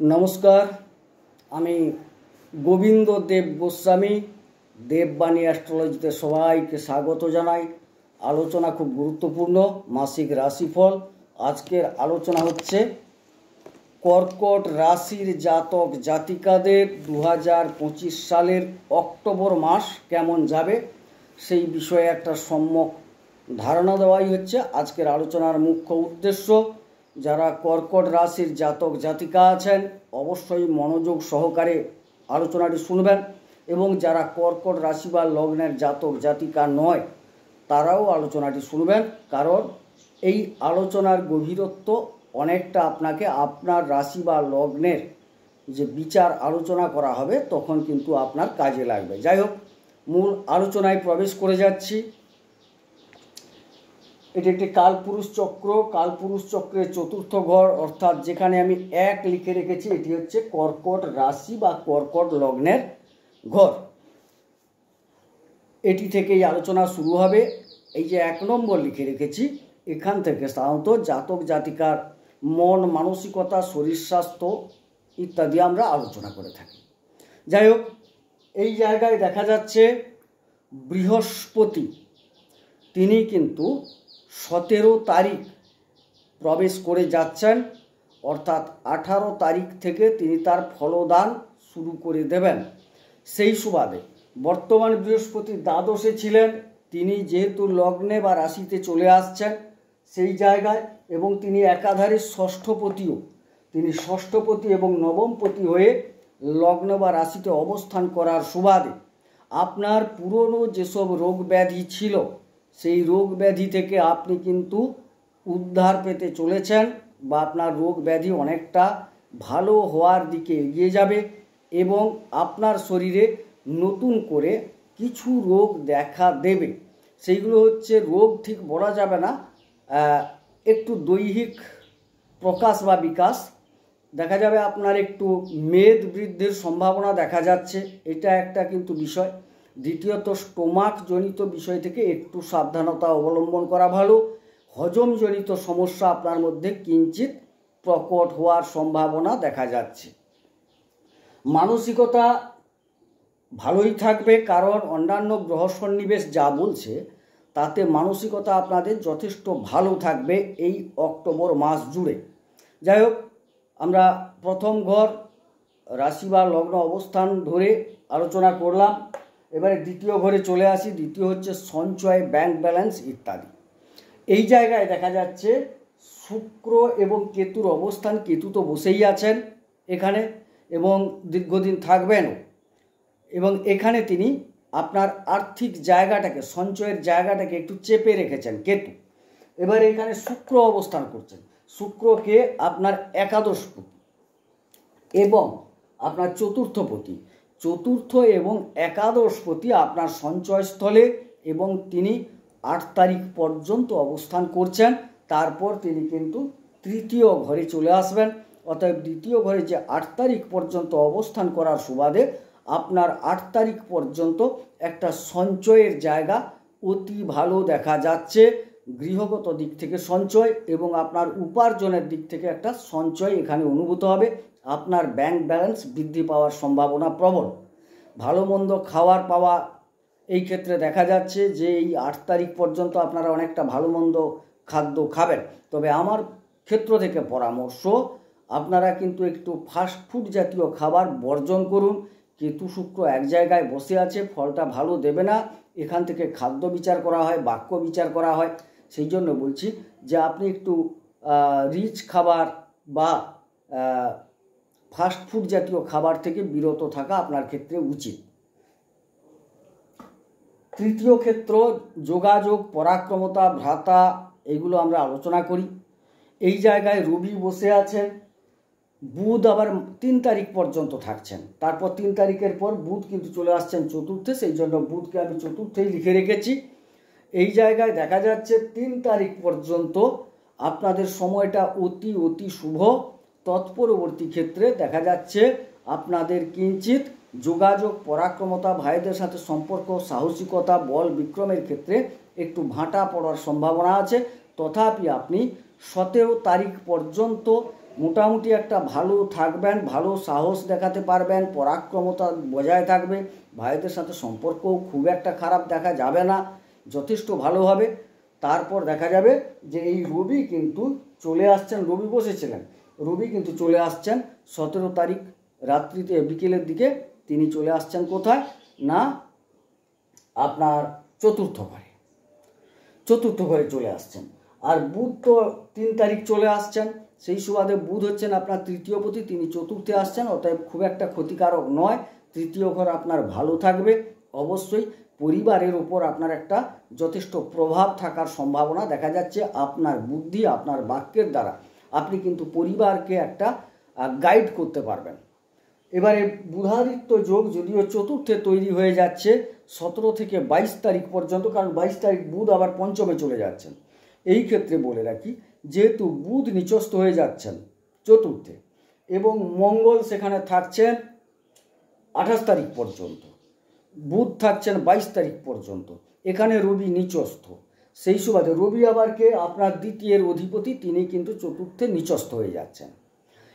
নমস্কার, আমি গোবিন্দ দেব গোস্বামী। দেববাণী অ্যাস্ট্রোলজিতে সবাইকে স্বাগত জানাই। আলোচনা খুব গুরুত্বপূর্ণ, মাসিক রাশিফল। আজকের আলোচনা হচ্ছে কর্কট রাশির জাতক জাতিকাদের 2025 সালের অক্টোবর মাস কেমন যাবে সেই বিষয়ে একটা সম্যক ধারণা দেওয়াই হচ্ছে আজকের আলোচনার মুখ্য উদ্দেশ্য। যারা কর্কট রাশির জাতক জাতিকা আছেন অবশ্যই মনোযোগ সহকারে আলোচনাটি শুনবেন, এবং যারা কর্কট রাশি বা লগ্নের জাতক জাতিকা নয় তারাও আলোচনাটি শুনবেন, কারণ এই আলোচনার গভীরত্ব অনেকটা আপনাকে আপনার রাশি বা লগ্নের যে বিচার আলোচনা করা হবে তখন কিন্তু আপনার কাজে লাগবে। যাই হোক, মূল আলোচনায় প্রবেশ করে যাচ্ছি। এটি একটি কালপুরুষ চক্র। কালপুরুষ চক্রের চতুর্থ ঘর, অর্থাৎ যেখানে আমি 1 লিখে রেখেছি, এটি হচ্ছে কর্কট রাশি বা কর্কট লগ্নের ঘর। এটি থেকেই আলোচনা শুরু হবে। এই যে 1 নম্বর লিখে রেখেছি, এখান থেকে সাধারণত জাতক জাতিকার মন মানসিকতা, শরীর স্বাস্থ্য ইত্যাদি আমরা আলোচনা করে থাকি। যাই হোক, এই জায়গায় দেখা যাচ্ছে বৃহস্পতি তিনি কিন্তু 17 তারিখ প্রবেশ করে যাচ্ছেন, অর্থাৎ 18 তারিখ থেকে তিনি তার ফলদান শুরু করে দেবেন। সেই সুবাদে বর্তমান বৃহস্পতি দ্বাদশে ছিলেন, তিনি যেহেতু লগ্নে বা রাশিতে চলে আসছেন সেই জায়গায়, এবং তিনি একাধারে ষষ্ঠপতিও, তিনি ষষ্ঠপতি এবং নবমপতি হয়ে লগ্ন বা রাশিতে অবস্থান করার সুবাদে আপনার পুরনো যেসব রোগ ব্যাধি ছিল সেই রোগ ব্যাধি থেকে আপনি কিন্তু উদ্ধার পেতে চলেছেন, বা আপনার রোগ ব্যাধি অনেকটা ভালো হওয়ার দিকে এগিয়ে যাবে, এবং আপনার শরীরে নতুন করে কিছু রোগ দেখা দেবে। সেইগুলো হচ্ছে রোগ ঠিক বলা যাবে না, একটু দৈহিক প্রকাশ বা বিকাশ দেখা যাবে। আপনার একটু মেদ বৃদ্ধির সম্ভাবনা দেখা যাচ্ছে, এটা একটা কিন্তু বিষয়। দ্বিতীয়ত, স্টোমাকজনিত বিষয় থেকে একটু সাবধানতা অবলম্বন করা ভালো। হজমজনিত সমস্যা আপনার মধ্যে কিঞ্চিত প্রকট হওয়ার সম্ভাবনা দেখা যাচ্ছে। মানসিকতা ভালোই থাকবে, কারণ অন্যান্য গ্রহ সন্নিবেশ যা বলছে তাতে মানসিকতা আপনাদের যথেষ্ট ভালো থাকবে এই অক্টোবর মাস জুড়ে। যাই হোক, আমরা প্রথম ঘর রাশি বা লগ্ন অবস্থান ধরে আলোচনা করলাম। এবারে দ্বিতীয় ঘরে চলে আসি। দ্বিতীয় হচ্ছে সঞ্চয়, ব্যাংক ব্যালেন্স ইত্যাদি। এই জায়গায় দেখা যাচ্ছে শুক্র এবং কেতুর অবস্থান। কেতু তো বসেই আছেন এখানে এবং দীর্ঘদিন থাকবেন, এবং এখানে তিনি আপনার আর্থিক জায়গাটাকে, সঞ্চয়ের জায়গাটাকে একটু চেপে রেখেছেন কেতু। এবার এখানে শুক্র অবস্থান করছেন। শুক্রকে আপনার একাদশপতি এবং আপনার চতুর্থপতি, চতুর্থ এবং একাদশপতি আপনার সঞ্চয়স্থলে, এবং তিনি 8 তারিখ পর্যন্ত অবস্থান করছেন। তারপর তিনি কিন্তু তৃতীয় ঘরে চলে আসবেন। অতএব দ্বিতীয় ঘরে যে 8 তারিখ পর্যন্ত অবস্থান করার সুবাদে আপনার 8 তারিখ পর্যন্ত একটা সঞ্চয়ের জায়গা অতি ভালো দেখা যাচ্ছে। গৃহগত দিক থেকে সঞ্চয় এবং আপনার উপার্জনের দিক থেকে একটা সঞ্চয় এখানে অনুভূত হবে। আপনার ব্যাংক ব্যালেন্স বৃদ্ধি পাওয়ার সম্ভাবনা প্রবল। ভালো মন্দ খাওয়ার পাওয়া এই ক্ষেত্রে দেখা যাচ্ছে যে এই 8 তারিখ পর্যন্ত আপনারা অনেকটা ভালো মন্দ খাদ্য খাবেন। তবে আমার ক্ষেত্র থেকে পরামর্শ, আপনারা কিন্তু একটু ফাস্টফুড জাতীয় খাবার বর্জন করুন। কেতু শুক্র এক জায়গায় বসে আছে, ফলটা ভালো দেবে না। এখান থেকে খাদ্য বিচার করা হয়, বাক্য বিচার করা হয়। সেই জন্য বলছি যে আপনি একটু রিচ খাবার বা ফাস্টফুড জাতীয় খাবার থেকে বিরত থাকা আপনার ক্ষেত্রে উচিত। তৃতীয় ক্ষেত্র যোগাযোগ, পরাক্রমতা, ভ্রাতা, এগুলো আমরা আলোচনা করি। এই জায়গায় রবি বসে আছেন। বুধ আবার 3 তারিখ পর্যন্ত থাকছেন। তারপর 3 তারিখের পর বুধ কিন্তু চলে আসছেন চতুর্থে, সেই জন্য বুধকে আমি চতুর্থেই লিখে রেখেছি। এই জায়গায় দেখা যাচ্ছে 3 তারিখ পর্যন্ত আপনাদের সময়টা অতি শুভ। তৎপরবর্তী ক্ষেত্রে দেখা যাচ্ছে আপনাদের কিঞ্চিত যোগাযোগ, পরাক্রমতা, ভাইদের সাথে সম্পর্ক, সাহসিকতা, বল বিক্রমের ক্ষেত্রে একটু ভাঁটা পড়ার সম্ভাবনা আছে। তথাপি আপনি 17 তারিখ পর্যন্ত মোটামুটি একটা ভালো থাকবেন, ভালো সাহস দেখাতে পারবেন, পরাক্রমতা বজায় থাকবে, ভাইদের সাথে সম্পর্কও খুব একটা খারাপ দেখা যাবে না, যথেষ্ট ভালো হবে। তারপর দেখা যাবে যে এই রবি কিন্তু চলে আসছেন, রবি বসেছিলেন, রবি কিন্তু চলে আসছেন 17 তারিখ রাত্রিতে বিকেলের দিকে তিনি চলে আসছেন কোথায় না আপনার চতুর্থ ঘরে চলে আসছেন। আর বুধ তো 3 তারিখ চলে আসছেন, সেই সুবাদে বুধ হচ্ছেন আপনার তৃতীয় পতি, তিনি চতুর্থে আসছেন, অতএব খুব একটা ক্ষতিকারক নয়। তৃতীয় ঘর আপনার ভালো থাকবে। অবশ্যই পরিবারের উপর আপনার একটা যথেষ্ট প্রভাব থাকার সম্ভাবনা দেখা যাচ্ছে। আপনার বুদ্ধি, আপনার বাক্যের দ্বারা আপনি কিন্তু পরিবারকে একটা গাইড করতে পারবেন। এবারে বুধাদিত্য যোগ যদিও চতুর্থে তৈরি হয়ে যাচ্ছে 17 থেকে 22 তারিখ পর্যন্ত, কারণ 22 তারিখ বুধ আবার পঞ্চমে চলে যাচ্ছেন। এই ক্ষেত্রে বলে রাখি, যেহেতু বুধ নিচস্থ হয়ে যাচ্ছেন চতুর্থে এবং মঙ্গল সেখানে থাকছেন 28 তারিখ পর্যন্ত, বুধ থাকছেন 22 তারিখ পর্যন্ত, এখানে রবি নিচস্থ, সেই সুবাদে রবি আবার কে আপনার দ্বিতীয়ের অধিপতি, তিনি কিন্তু চতুর্থে নিচস্থ হয়ে যাচ্ছেন।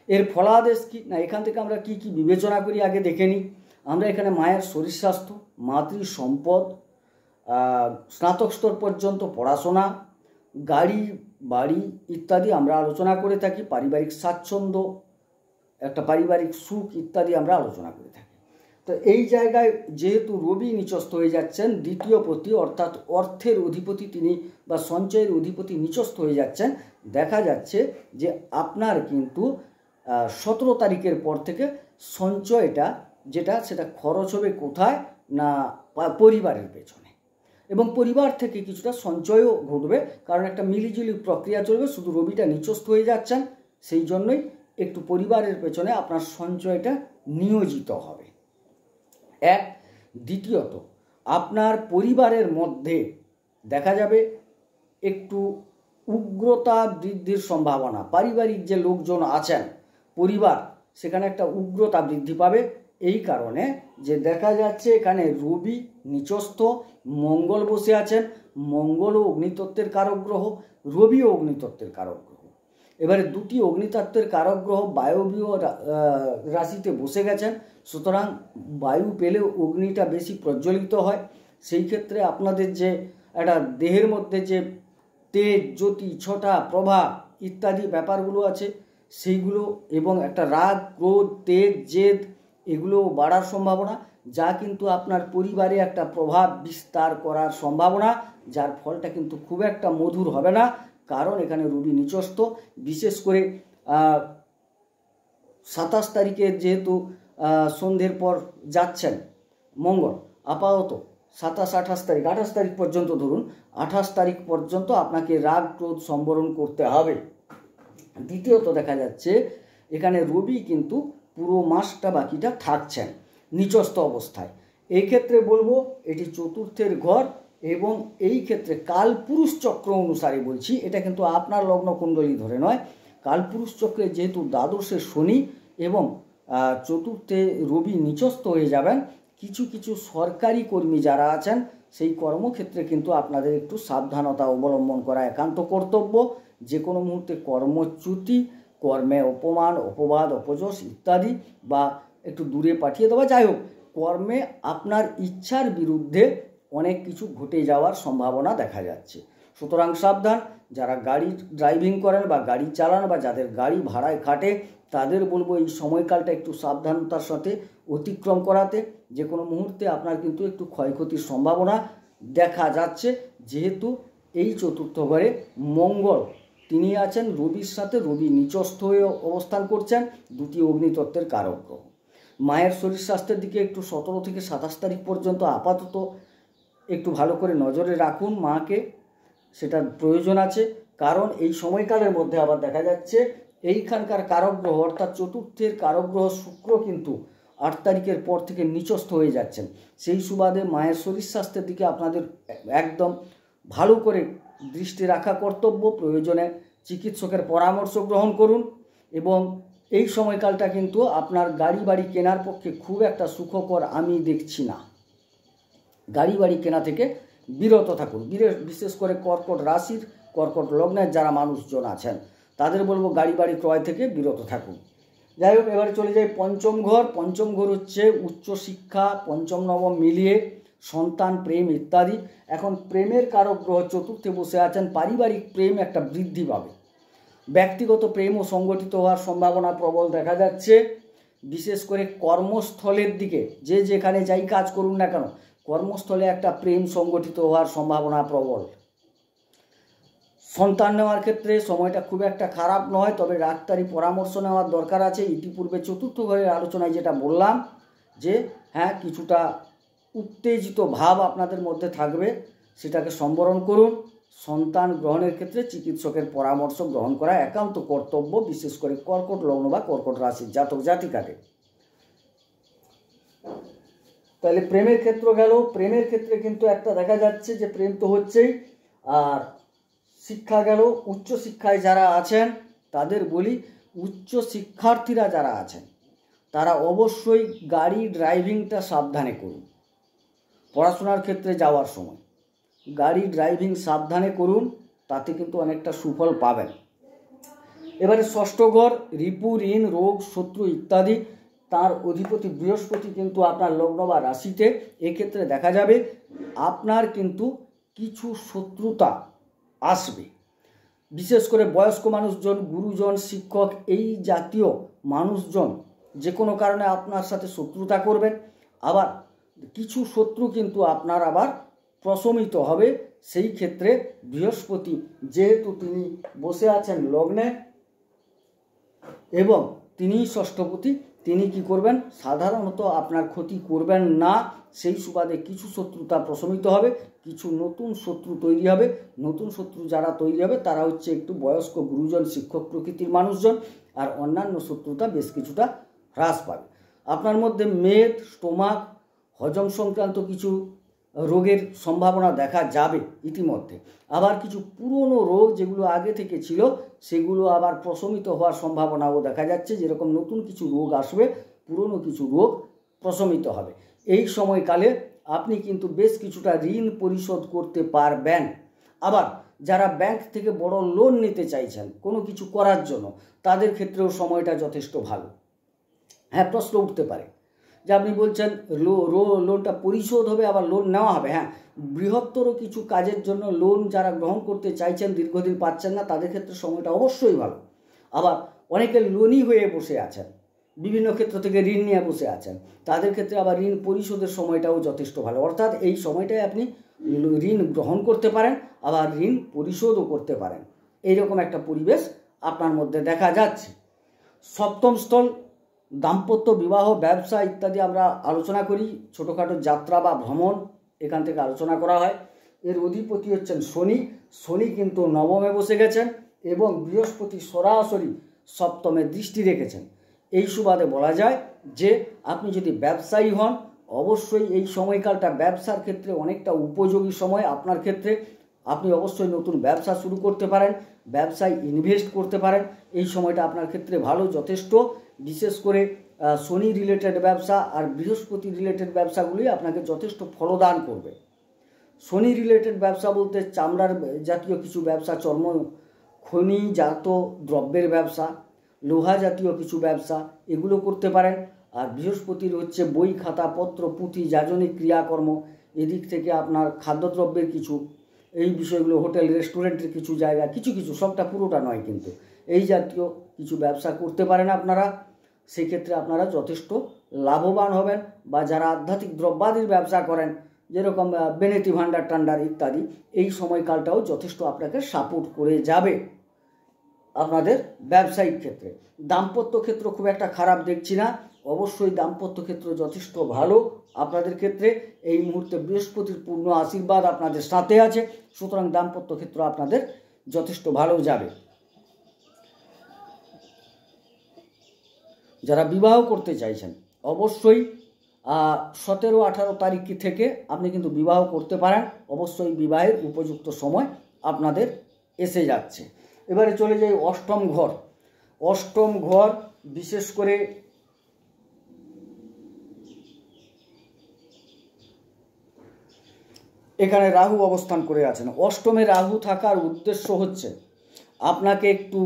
এর ফলাদেশ কি না, এখান থেকে আমরা কি কি বিবেচনা করি আগে দেখে নিই। আমরা এখানে মায়ের শরীর স্বাস্থ্য, মাতৃ সম্পদ, স্নাতক স্তর পর্যন্ত পড়াশোনা, গাড়ি বাড়ি ইত্যাদি আমরা আলোচনা করে থাকি, পারিবারিক স্বাচ্ছন্দ্য, একটা পারিবারিক সুখ ইত্যাদি আমরা আলোচনা করে থাকি। তো এই জায়গায় যেহেতু রবি নিচস্থ হয়ে যাচ্ছেন, দ্বিতীয় পতি অর্থাৎ অর্থের অধিপতি তিনি বা সঞ্চয়ের অধিপতি নিচস্থ হয়ে যাচ্ছেন, দেখা যাচ্ছে যে আপনার কিন্তু 17 তারিখের পর থেকে সঞ্চয়টা যেটা সেটা খরচ হবে কোথায় না পরিবারের পেছনে, এবং পরিবার থেকে কিছুটা সঞ্চয়ও ঘটবে, কারণ একটা মিলিজুলি প্রক্রিয়া চলবে। শুধু রবিটা নিচস্থ হয়ে যাচ্ছেন, সেই জন্যই একটু পরিবারের পেছনে আপনার সঞ্চয়টা নিয়োজিত হবে। এক, দ্বিতীয়ত আপনার পরিবারের মধ্যে দেখা যাবে একটু উগ্রতা বৃদ্ধির সম্ভাবনা। পারিবারিক যে লোকজন আছেন পরিবার, সেখানে একটা উগ্রতা বৃদ্ধি পাবে, এই কারণে যে দেখা যাচ্ছে এখানে রবি নিচস্থ, মঙ্গল বসে আছেন, মঙ্গলও অগ্নিতত্ত্বের কারক গ্রহ, রবিও অগ্নিতত্ত্বের কারক গ্রহ। এবারে দুটি অগ্নিতত্ত্বের কারক গ্রহ বায়বীয় রাশিতে বসে গেছেন, সুতরাং বায়ু পেলেও অগ্নিটা বেশি প্রজ্বলিত হয়। সেই ক্ষেত্রে আপনাদের যে একটা দেহের মধ্যে যে তেজ, জ্যোতি, ছটা, প্রভা ইত্যাদি ব্যাপারগুলো আছে সেইগুলো, এবং একটা রাগ, ক্রোধ, তেজ, জেদ এগুলো বাড়ার সম্ভাবনা, যা কিন্তু আপনার পরিবারে একটা প্রভাব বিস্তার করার সম্ভাবনা, যার ফলটা কিন্তু খুব একটা মধুর হবে না, কারণ এখানে রবি নিচস্থ। বিশেষ করে 27 তারিখে যেহেতু সন্ধ্যের পর যাচ্ছেন মঙ্গল, আপাতত 27, 28 তারিখ, 28 তারিখ পর্যন্ত ধরুন, 28 তারিখ পর্যন্ত আপনাকে রাগ ক্রোধ সম্বরণ করতে হবে। দ্বিতীয়ত দেখা যাচ্ছে এখানে রবি কিন্তু পুরো মাসটা বাকিটা থাকছেন নিচস্থ অবস্থায়। এই ক্ষেত্রে বলবো এটি চতুর্থের ঘর, এবং এই ক্ষেত্রে কালপুরুষ চক্র অনুসারে বলছি, এটা কিন্তু আপনার লগ্ন কুণ্ডলী ধরে নয়, কালপুরুষ চক্রে যেহেতু দ্বাদশে শনি এবং চতুর্থে রবি নিচস্থ হয়ে যাবেন, কিছু কিছু সরকারি কর্মী যারা আছেন সেই কর্মক্ষেত্রে কিন্তু আপনাদের একটু সাবধানতা অবলম্বন করা একান্ত কর্তব্য। যে কোনো মুহূর্তে কর্মচ্যুতি, কর্মে অপমান, অপবাদ, অপযশ ইত্যাদি, বা একটু দূরে পাঠিয়ে দেওয়া, যাই হোক কর্মে আপনার ইচ্ছার বিরুদ্ধে অনেক কিছু ঘটে যাওয়ার সম্ভাবনা দেখা যাচ্ছে। সুতরাং সাবধান। যারা গাড়ি ড্রাইভিং করেন বা গাড়ি চালান বা যাদের গাড়ি ভাড়ায় খাটে, তাদের বলবো এই সময়কালটা একটু সাবধানতার সাথে অতিক্রম করাতে। যে কোনো মুহূর্তে আপনার কিন্তু একটু ক্ষয়ক্ষতির সম্ভাবনা দেখা যাচ্ছে, যেহেতু এই চতুর্থ ঘরে মঙ্গল তিনি আছেন রবির সাথে, রবি নিচস্থ হয়ে অবস্থান করছেন, দুটি অগ্নিতত্ত্বের কারক গ্রহ। মায়ের শরীর স্বাস্থ্যের দিকে একটু 17 থেকে 27 তারিখ পর্যন্ত আপাতত একটু ভালো করে নজরে রাখুন মাকে, সেটার প্রয়োজন আছে, কারণ এই সময়কালের মধ্যে আবার দেখা যাচ্ছে এইখানকার কারক গ্রহ অর্থাৎ চতুর্থের কারক গ্রহ শুক্র কিন্তু 8 তারিখের পর থেকে নিচস্থ হয়ে যাচ্ছেন। সেই সুবাদে মায়ের শরীর স্বাস্থ্যের দিকে আপনাদের একদম ভালো করে দৃষ্টি রাখা কর্তব্য। প্রয়োজনে চিকিৎসকের পরামর্শ গ্রহণ করুন, এবং এই সময়কালটা কিন্তু আপনার গাড়ি বাড়ি কেনার পক্ষে খুব একটা সুখকর আমি দেখছি না। গাড়ি বাড়ি কেনা থেকে বিরত থাকুন, বিশেষ করে কর্কট রাশির, কর্কট লগ্নের যারা মানুষজন আছেন তাদের বলবো গাড়ি বাড়ি ক্রয় থেকে বিরত থাকুন। যাই হোক, এবারে চলে যাই পঞ্চম ঘর। পঞ্চম ঘর হচ্ছে উচ্চশিক্ষা, পঞ্চম নবম মিলিয়ে সন্তান, প্রেম ইত্যাদি। এখন প্রেমের কারক গ্রহ চতুর্থে বসে আছেন, পারিবারিক প্রেম একটা বৃদ্ধি পাবে। ব্যক্তিগত প্রেমও সংগঠিত হওয়ার সম্ভাবনা প্রবল দেখা যাচ্ছে। বিশেষ করে কর্মস্থলের দিকে যে যেখানে যাই কাজ করুন না কেন, কর্মস্থলে একটা প্রেম সংগঠিত হওয়ার সম্ভাবনা প্রবল। সন্তান নেওয়ার ক্ষেত্রে সময়টা খুব একটা খারাপ নয়, তবে ডাক্তারি পরামর্শ নেওয়ার দরকার আছে। ইতিপূর্বে চতুর্থ ঘরের আলোচনায় যেটা বললাম যে হ্যাঁ, কিছুটা উত্তেজিত ভাব আপনাদের মধ্যে থাকবে, সেটাকে সম্বরণ করুন। সন্তান গ্রহণের ক্ষেত্রে চিকিৎসকের পরামর্শ গ্রহণ করা একান্ত কর্তব্য, বিশেষ করে কর্কট লগ্ন বা কর্কট রাশির জাতক জাতিকাদের। তাহলে প্রেমের ক্ষেত্র গেল। প্রেমের ক্ষেত্রে কিন্তু একটা দেখা যাচ্ছে যে প্রেম তো হচ্ছেই, আর শিক্ষা গেল। উচ্চশিক্ষায় যারা আছেন তাদের বলি, উচ্চ শিক্ষার্থীরা যারা আছেন তারা অবশ্যই গাড়ি ড্রাইভিংটা সাবধানে করুন। পড়াশোনার ক্ষেত্রে যাওয়ার সময় গাড়ি ড্রাইভিং সাবধানে করুন, তাতে কিন্তু অনেকটা সুফল পাবেন। এবারে ষষ্ঠ ঘর, রিপু, ঋণ, রোগ, শত্রু ইত্যাদি। তার অধিপতি বৃহস্পতি কিন্তু আপনার লগ্ন বা রাশিতে। এক্ষেত্রে দেখা যাবে আপনার কিন্তু কিছু শত্রুতা আসবে। বিশেষ করে বয়স্ক মানুষজন, গুরুজন, শিক্ষক, এই জাতীয় মানুষজন যে কোনো কারণে আপনার সাথে শত্রুতা করবেন। আবার কিছু শত্রু কিন্তু আপনার আবার প্রশমিত হবে। সেই ক্ষেত্রে বৃহস্পতি যেহেতু তিনি বসে আছেন লগ্নে এবং তিনি ষষ্ঠপতি, তিনি কি করবেন, সাধারণত আপনার ক্ষতি করবেন না। সেই সুবাদে কিছু শত্রুতা প্রশমিত হবে, কিছু নতুন শত্রু তৈরি হবে। নতুন শত্রু যারা তৈরি হবে তারা হচ্ছে একটু বয়স্ক, গুরুজন, শিক্ষক প্রকৃতির মানুষজন, আর অন্যান্য শত্রুতা বেশ কিছুটা হ্রাস পাবে। আপনার মধ্যে মেদ, স্টোমাক, হজম সংক্রান্ত কিছু রোগের সম্ভাবনা দেখা যাবে ইতিমধ্যে। আবার কিছু পুরনো রোগ যেগুলো আগে থেকে ছিল সেগুলো আবার প্রশমিত হওয়ার সম্ভাবনাও দেখা যাচ্ছে। যেরকম নতুন কিছু রোগ আসবে, পুরনো কিছু রোগ প্রশমিত হবে। এই সময়কালে আপনি কিন্তু বেশ কিছুটা ঋণ পরিশোধ করতে পারবেন। আবার যারা ব্যাংক থেকে বড় লোন নিতে চাইছেন কোনো কিছু করার জন্য, তাদের ক্ষেত্রেও সময়টা যথেষ্ট ভালো। হ্যাঁ, প্রশ্ন উঠতে পারে যে আপনি বলছেন লোনটা পরিশোধ হবে আবার লোন নেওয়া হবে। হ্যাঁ, বৃহত্তর কিছু কাজের জন্য লোন যারা গ্রহণ করতে চাইছেন, দীর্ঘদিন পাচ্ছেন না, তাদের ক্ষেত্রে সময়টা অবশ্যই ভালো। আবার অনেকে লোনই হয়ে বসে আছেন, বিভিন্ন ক্ষেত্র থেকে ঋণ নিয়ে বসে আছেন, তাদের ক্ষেত্রে আবার ঋণ পরিশোধের সময়টাও যথেষ্ট ভালো। অর্থাৎ এই সময়টায় আপনি ঋণ গ্রহণ করতে পারেন, আবার ঋণ পরিশোধও করতে পারেন। এইরকম একটা পরিবেশ আপনার মধ্যে দেখা যাচ্ছে। সপ্তম স্থল, দাম্পত্য, বিবাহ, ব্যবসা ইত্যাদি আমরা আলোচনা করি। ছোটোখাটো যাত্রা বা ভ্রমণ এখান থেকে আলোচনা করা হয়। এর অধিপতি হচ্ছেন শনি। শনি কিন্তু নবমে বসে গেছেন এবং বৃহস্পতি সরাসরি সপ্তমে দৃষ্টি রেখেছেন। এই সুবাদে বলা যায় যে আপনি যদি ব্যবসায়ী হন, অবশ্যই এই সময়কালটা ব্যবসার ক্ষেত্রে অনেকটা উপযোগী সময় আপনার ক্ষেত্রে। আপনি অবশ্যই নতুন ব্যবসা শুরু করতে পারেন, ব্যবসায় ইনভেস্ট করতে পারেন। এই সময়টা আপনার ক্ষেত্রে ভালো, যথেষ্ট। বিশেষ করে শনি রিলেটেড ব্যবসা আর বৃহস্পতি রিলেটেড ব্যবসাগুলি আপনাকে যথেষ্ট ফলদান করবে। শনি রিলেটেড ব্যবসা বলতে চামড়ার জাতীয় কিছু ব্যবসা, চর্ম খনিজাত দ্রব্যের ব্যবসা, লোহা জাতীয় কিছু ব্যবসা, এগুলো করতে পারেন। আর বৃহস্পতির হচ্ছে বই, খাতা, পত্র, পুঁথি, যাজনিক ক্রিয়াকর্ম, এদিক থেকে আপনার খাদ্যদ্রব্যের কিছু, এই বিষয়গুলো, হোটেল রেস্টুরেন্টের কিছু জায়গা, কিছু কিছু, সবটা পুরোটা নয় কিন্তু, এই জাতীয় কিছু ব্যবসা করতে পারেন আপনারা। সেক্ষেত্রে আপনারা যথেষ্ট লাভবান হবেন। বা যারা আধ্যাত্মিক দ্রব্যাদির ব্যবসা করেন, যেরকম বেনেতি ভান্ডার টান্ডার ইত্যাদি, এই সময়কালটাও যথেষ্ট আপনাকে সাপোর্ট করে যাবে আপনাদের ব্যবসায়িক ক্ষেত্রে। দাম্পত্য ক্ষেত্র খুব একটা খারাপ দেখছি না, অবশ্যই দাম্পত্য ক্ষেত্র যথেষ্ট ভালো আপনাদের ক্ষেত্রে। এই মুহূর্তে বৃহস্পতির পূর্ণ আশীর্বাদ আপনাদের সাথে আছে, সুতরাং দাম্পত্য ক্ষেত্র আপনাদের যথেষ্ট ভালো যাবে। যারা বিবাহ করতে চাইছেন, অবশ্যই 17-18 তারিখ থেকে আপনি কিন্তু বিবাহ করতে পারেন। অবশ্যই বিবাহের উপযুক্ত সময় আপনাদের এসে যাচ্ছে। এবারে চলে যাই অষ্টম ঘর। অষ্টম ঘর বিশেষ করে এখানে রাহু অবস্থান করে আছেন। অষ্টমে রাহু থাকার উদ্দেশ্য হচ্ছে আপনাকে একটু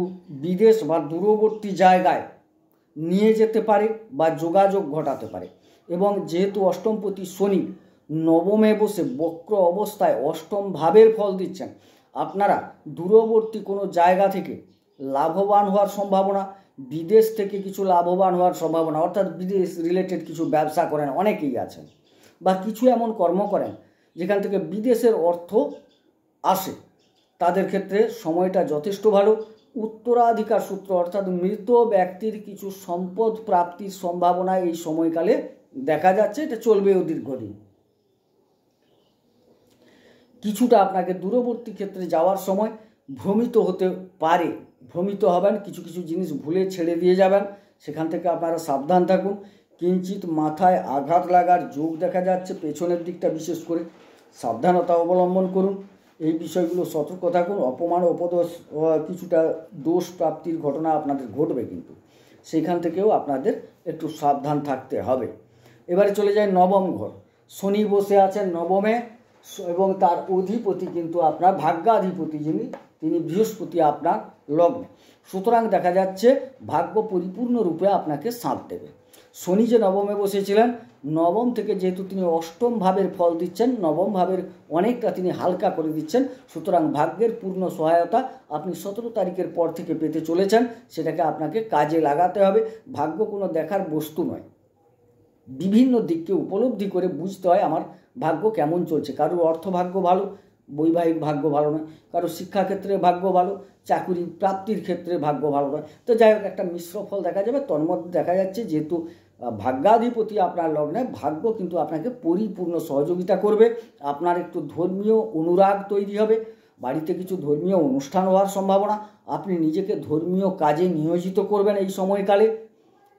বিদেশ বা দূরবর্তী জায়গায় নিয়ে যেতে পারে বা যোগাযোগ ঘটাতে পারে। এবং যেহেতু অষ্টমপতি শনি নবমে বসে বক্র অবস্থায় অষ্টম ভাবের ফল দিচ্ছেন, আপনারা দূরবর্তী কোনো জায়গা থেকে লাভবান হওয়ার সম্ভাবনা, বিদেশ থেকে কিছু লাভবান হওয়ার সম্ভাবনা, অর্থাৎ বিদেশ রিলেটেড কিছু ব্যবসা করেন অনেকেই আছেন, বা কিছু এমন কর্ম করেন যেখান থেকে বিদেশের অর্থ আসে, তাদের ক্ষেত্রে সময়টা যথেষ্ট ভালো। উত্তরাধিকার সূত্র অর্থাৎ মৃত ব্যক্তির কিছু সম্পদ প্রাপ্তির সম্ভাবনা এই সময়কালে দেখা যাচ্ছে। এটা চলবেও দীর্ঘদিন। কিছুটা আপনাকে দূরবর্তী ক্ষেত্রে যাওয়ার সময় ভ্রমিত হতে পারে, ভ্রমিত হবেন, কিছু কিছু জিনিস ভুলে ছেড়ে দিয়ে যাবেন, সেখান থেকে আপনারা সাবধান থাকুন। কিঞ্চিত মাথায় আঘাত লাগার যোগ দেখা যাচ্ছে, পেছনের দিকটা বিশেষ করে সাবধানতা অবলম্বন করুন। এই বিষয়গুলো সতর্ক থাকুন। অপমান অপদোষ কিছুটা দোষ প্রাপ্তির ঘটনা আপনাদের ঘটবে, কিন্তু সেইখান থেকেও আপনাদের একটু সাবধান থাকতে হবে। এবারে চলে যায় নবম ঘর। শনি বসে আছেন নবমে এবং তার অধিপতি কিন্তু আপনার ভাগ্যাধিপতি যিনি, তিনি বৃহস্পতি আপনার লগ্নে। সুতরাং দেখা যাচ্ছে ভাগ্য পরিপূর্ণরূপে আপনাকে সাথ দেবে। শনি যে নবমে বসেছিলেন, নবম থেকে যেহেতু তিনি অষ্টম ভাবের ফল দিচ্ছেন, নবম ভাবের অনেকটা তিনি হালকা করে দিচ্ছেন। সুতরাং ভাগ্যের পূর্ণ সহায়তা আপনি 17 তারিখের পর থেকে পেতে চলেছেন, সেটাকে আপনাকে কাজে লাগাতে হবে। ভাগ্য কোনো দেখার বস্তু নয়, বিভিন্ন দিককে উপলব্ধি করে বুঝতে হয় আমার ভাগ্য কেমন চলছে। কারোর অর্থ ভাগ্য ভালো, বৈবাহিক ভাগ্য ভালো নয়, কারো শিক্ষাক্ষেত্রে ভাগ্য ভালো, চাকুরি প্রাপ্তির ক্ষেত্রে ভাগ্য ভালো নয়। তো যাই হোক, একটা মিশ্র ফল দেখা যাবে। তন্মধ্যে দেখা যাচ্ছে যেহেতু ভাগ্যাধিপতি আপনার লগ্নে, ভাগ্য কিন্তু আপনাকে পরিপূর্ণ সহযোগিতা করবে। আপনার একটু ধর্মীয় অনুরাগ তৈরি হবে, বাড়িতে কিছু ধর্মীয় অনুষ্ঠান হওয়ার সম্ভাবনা, আপনি নিজেকে ধর্মীয় কাজে নিয়োজিত করবেন এই সময়কালে,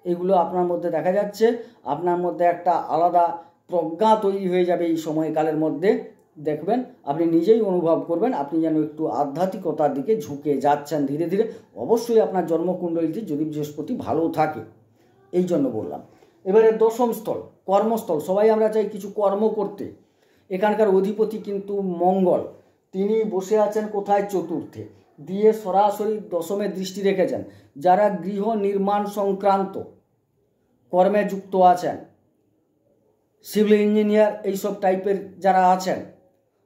এগুলো আপনার মধ্যে দেখা যাচ্ছে। আপনার মধ্যে একটা আলাদা প্রজ্ঞা তৈরি হয়ে যাবে এই সময়কালের মধ্যে। দেখবেন, আপনি নিজেই অনুভব করবেন আপনি যেন একটু আধ্যাত্মিকতার দিকে ঝুঁকে যাচ্ছেন ধীরে ধীরে। অবশ্যই আপনার জন্মকুণ্ডলিতে যদি বৃহস্পতি ভালো থাকে, এই জন্য বললাম। এবারে দশম স্থল, কর্মস্থল। সবাই আমরা চাই কিছু কর্ম করতে। এখানকার অধিপতি কিন্তু মঙ্গল, তিনি বসে আছেন কোথায়? চতুর্থে, দিয়ে সরাসরি দশমে দৃষ্টি রেখেছেন। যারা গৃহ নির্মাণ সংক্রান্ত কর্মে যুক্ত আছেন, সিভিল ইঞ্জিনিয়ার এইসব টাইপের যারা আছেন,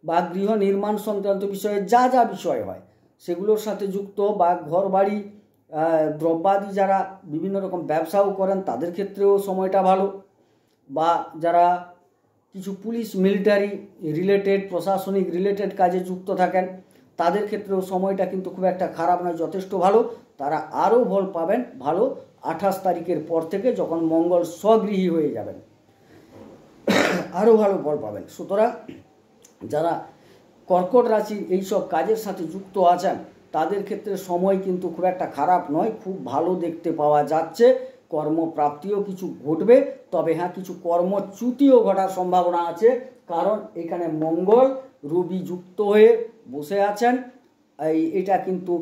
বা গৃহ নির্মাণ সংক্রান্ত বিষয়ে যা যা বিষয় হয় সেগুলোর সাথে যুক্ত, বা ঘর বাড়ি দ্রব্যাদি যারা বিভিন্ন রকম ব্যবসাও করেন তাদের ক্ষেত্রেও সময়টা ভালো, বা যারা কিছু পুলিশ মিলিটারি রিলেটেড প্রশাসনিক রিলেটেড কাজে যুক্ত থাকেন তাদের ক্ষেত্রেও সময়টা কিন্তু খুব একটা খারাপ নয়, যথেষ্ট ভালো। তারা আরও ফল পাবেন ভালো 28 তারিখের পর থেকে, যখন মঙ্গল স্বগৃহী হয়ে যাবেন, আরও ভালো ফল পাবেন। সুতরাং যারা কর্কট রাশির এইসব কাজের সাথে যুক্ত আছেন তাদের ক্ষেত্রে সময় কিন্তু খুব একটা খারাপ নয়, খুব ভালো দেখতে পাওয়া যাচ্ছে। কর্মপ্রাপ্তিও কিছু ঘটবে, তবে হ্যাঁ, কিছু কর্মচ্যুতিও ঘটার সম্ভাবনা আছে, কারণ এখানে মঙ্গল রবি যুক্ত হয়ে বসে আছেন। এটা কিন্তু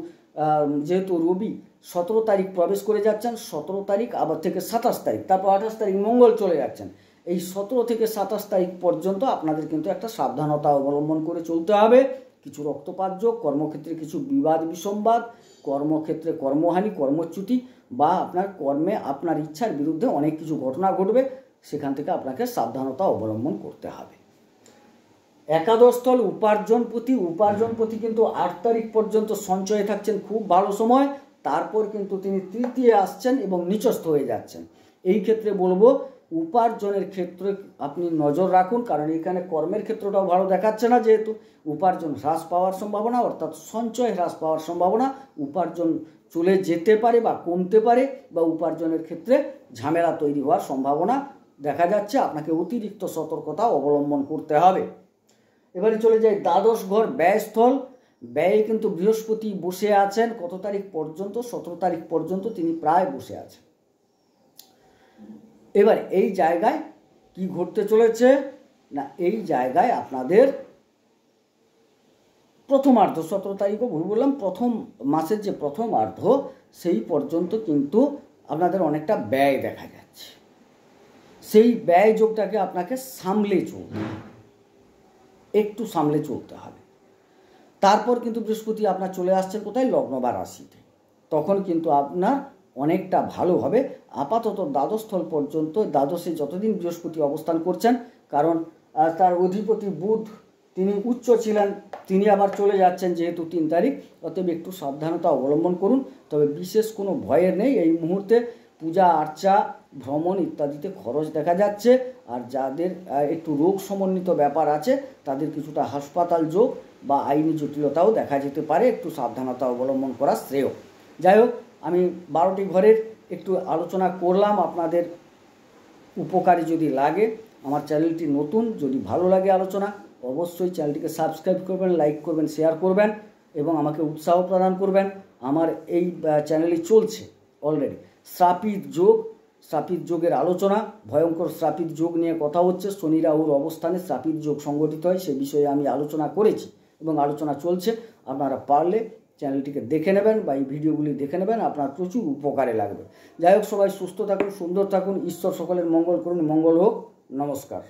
যেহেতু রবি 17 তারিখ প্রবেশ করে যাচ্ছেন, 17 তারিখ আবার থেকে 27 তারিখ, তারপর 28 তারিখ মঙ্গল চলে যাচ্ছেন। এই 17 থেকে 27 তারিখ পর্যন্ত আপনাদের কিন্তু একটা সাবধানতা অবলম্বন করে চলতে হবে। কিছু রক্তপাত যোগ, কর্মক্ষেত্রে কিছু বিবাদ বিসম্বাদ, কর্মক্ষেত্রে কর্মহানি, কর্মচ্যুতি, বা আপনার কর্মে আপনার ইচ্ছার বিরুদ্ধে অনেক কিছু ঘটনা ঘটবে, সেখান থেকে আপনাকে সাবধানতা অবলম্বন করতে হবে। একাদশ স্থল উপার্জনপতি। উপার্জনপতি কিন্তু 8 তারিখ পর্যন্ত সঞ্চয়ে থাকছেন, খুব ভালো সময়। তারপর কিন্তু তিনি তৃতীয় আসছেন এবং নিচস্থ হয়ে যাচ্ছেন। এই ক্ষেত্রে বলবো উপার্জনের ক্ষেত্রে আপনি নজর রাখুন, কারণ এখানে কর্মের ক্ষেত্রটাও ভালো দেখাচ্ছে না, যেহেতু উপার্জন হ্রাস পাওয়ার সম্ভাবনা, অর্থাৎ সঞ্চয় হ্রাস পাওয়ার সম্ভাবনা, উপার্জন চলে যেতে পারে বা কমতে পারে, বা উপার্জনের ক্ষেত্রে ঝামেলা তৈরি হওয়ার সম্ভাবনা দেখা যাচ্ছে। আপনাকে অতিরিক্ত সতর্কতা অবলম্বন করতে হবে। এবারে চলে যায় দ্বাদশ ঘর, ব্যয়স্থল। ব্যয়ে কিন্তু বৃহস্পতি বসে আছেন কত তারিখ পর্যন্ত? 17 তারিখ পর্যন্ত তিনি প্রায় বসে আছেন। এবার এই জায়গায় কি ঘটতে চলেছে না, এই জায়গায় আপনাদের প্রথমার্ধ, 17 তারিখও ভুল বললাম, প্রথম মাসের যে প্রথমার্ধ সেই পর্যন্ত কিন্তু আপনাদের অনেকটা ব্যয় দেখা যাচ্ছে। সেই ব্যয় যোগটাকে আপনাকে সামলে চলতে হবে, একটু সামলে চলতে হবে। তারপর কিন্তু বৃহস্পতি আপনার চলে আসছেন কোথায়, লগ্ন বা রাশিতে। তখন কিন্তু আপনার অনেকটা ভালো হবে। আপাতত দ্বাদশস্থল পর্যন্ত, দ্বাদশে যতদিন বৃহস্পতি অবস্থান করছেন, কারণ তার অধিপতি বুধ তিনি উচ্চ ছিলেন, তিনি আবার চলে যাচ্ছেন যেহেতু 3 তারিখ, অতএব একটু সাবধানতা অবলম্বন করুন। তবে বিশেষ কোনো ভয়ের নেই। এই মুহূর্তে পূজা আর্চা, ভ্রমণ ইত্যাদিতে খরচ দেখা যাচ্ছে। আর যাদের একটু রোগ সমন্বিত ব্যাপার আছে তাদের কিছুটা হাসপাতাল যোগ বা আইনি জটিলতাও দেখা যেতে পারে, একটু সাবধানতা অবলম্বন করা শ্রেয়। যাই হোক, আমি 12টি ঘরের একটু আলোচনা করলাম, আপনাদের উপকারী যদি লাগে। আমার চ্যানেলটি নতুন, যদি ভালো লাগে আলোচনা, অবশ্যই চ্যানেলটিকে সাবস্ক্রাইব করবেন, লাইক করবেন, শেয়ার করবেন এবং আমাকে উৎসাহ প্রদান করবেন। আমার এই চ্যানেলই চলছে অলরেডি শ্রাপিত যোগ, শ্রাপিত যোগের আলোচনা, ভয়ঙ্কর শ্রাপিত যোগ নিয়ে কথা হচ্ছে। শনি রাহুর অবস্থানে শ্রাপিত যোগ সংগঠিত হয়, সে বিষয়ে আমি আলোচনা করেছি এবং আলোচনা চলছে। আপনারা পারলে চ্যানেলটিকে দেখে নেবেন বা এই ভিডিওগুলি দেখে নেবেন, আপনার প্রচুর উপকারে লাগবে। যাই হোক, সবাই সুস্থ থাকুন, সুন্দর থাকুন, ঈশ্বর সকলের মঙ্গল করুন, মঙ্গল হোক। নমস্কার।